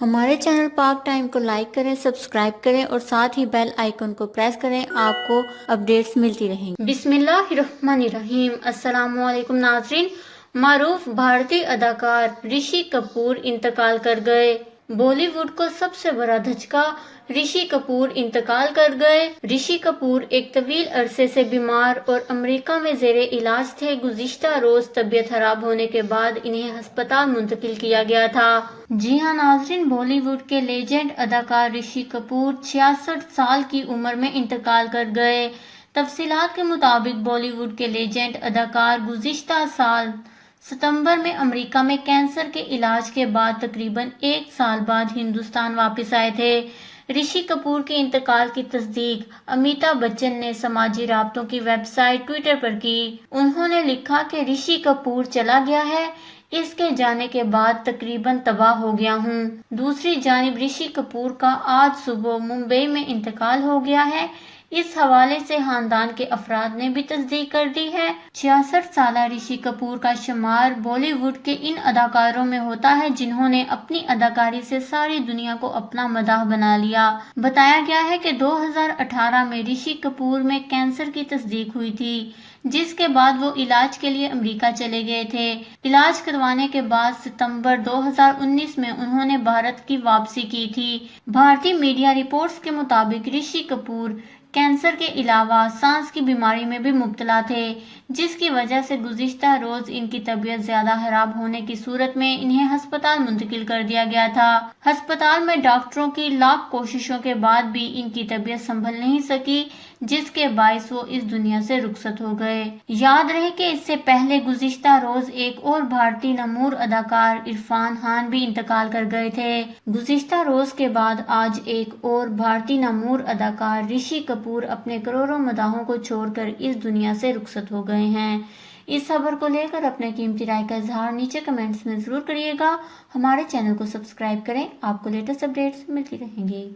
ہمارے چینل پاک ٹائم کو لائک کریں، سبسکرائب کریں اور ساتھ ہی بیل آئیکن کو پریس کریں، آپ کو اپڈیٹس ملتی رہیں گی۔ بسم اللہ الرحمن الرحیم۔ السلام علیکم ناظرین۔ معروف بھارتی اداکار رشی کپور انتقال کر گئے۔ بالی ووڈ کو سب سے بڑا دھچکا، رشی کپور انتقال کر گئے۔ رشی کپور ایک طویل عرصے سے بیمار اور امریکہ میں زیر علاج تھے۔ گزشتہ روز طبیعت خراب ہونے کے بعد انہیں ہسپتال منتقل کیا گیا تھا۔ جی ہاں ناظرین، بالی ووڈ کے لیجنڈ اداکار رشی کپور 66 سال کی عمر میں انتقال کر گئے۔ تفصیلات کے مطابق بالی ووڈ کے لیجنڈ اداکار گزشتہ سال ستمبر میں امریکہ میں کینسر کے علاج کے بعد تقریباً 1 سال بعد ہندوستان واپس آئے تھے۔ رشی کپور کے انتقال کی تصدیق امیتابھ بچن نے سماجی رابطوں کی ویب سائٹ ٹویٹر پر کی۔ انہوں نے لکھا کہ رشی کپور چلا گیا ہے، اس کے جانے کے بعد تقریباً تباہ ہو گیا ہوں۔ دوسری جانب رشی کپور کا آج صبح ممبئی میں انتقال ہو گیا ہے۔ اس حوالے سے خاندان کے افراد نے بھی تصدیق کر دی ہے۔ 66 سالہ رشی کپور کا شمار بالی ووڈ کے ان اداکاروں میں ہوتا ہے جنہوں نے اپنی اداکاری سے ساری دنیا کو اپنا مداح بنا لیا۔ بتایا گیا ہے کہ 2018 میں رشی کپور میں کینسر کی تصدیق ہوئی تھی، جس کے بعد وہ علاج کے لیے امریکہ چلے گئے تھے۔ علاج کروانے کے بعد ستمبر 2019 میں انہوں نے بھارت کی واپسی کی تھی۔ بھارتی میڈیا رپورٹس کے مطابق رشی کپور کینسر کے علاوہ سانس کی بیماری میں بھی مبتلا تھے، جس کی وجہ سے گزشتہ روز ان کی طبیعت زیادہ خراب ہونے کی صورت میں انہیں ہسپتال منتقل کر دیا گیا تھا۔ ہسپتال میں ڈاکٹروں کی لاکھ کوششوں کے بعد بھی ان کی طبیعت سنبھل نہیں سکی، جس کے باعث وہ اس دنیا سے رخصت ہو گئے۔ یاد رہے کہ اس سے پہلے گزشتہ روز ایک اور بھارتی نامور اداکار عرفان خان بھی انتقال کر گئے تھے۔ گزشتہ روز کے بعد آج ایک اور بھارتی نامور اداکار رشی کپور اپنے کروڑوں مداحوں کو چھوڑ کر اس دنیا سے رخصت ہو گئے ہیں۔ اس خبر کو لے کر اپنے قیمتی رائے کا اظہار نیچے کمنٹس میں ضرور کریے گا۔ ہمارے چینل کو سبسکرائب کریں، آپ کو لیٹسٹ اپڈیٹس ملتی رہیں گی۔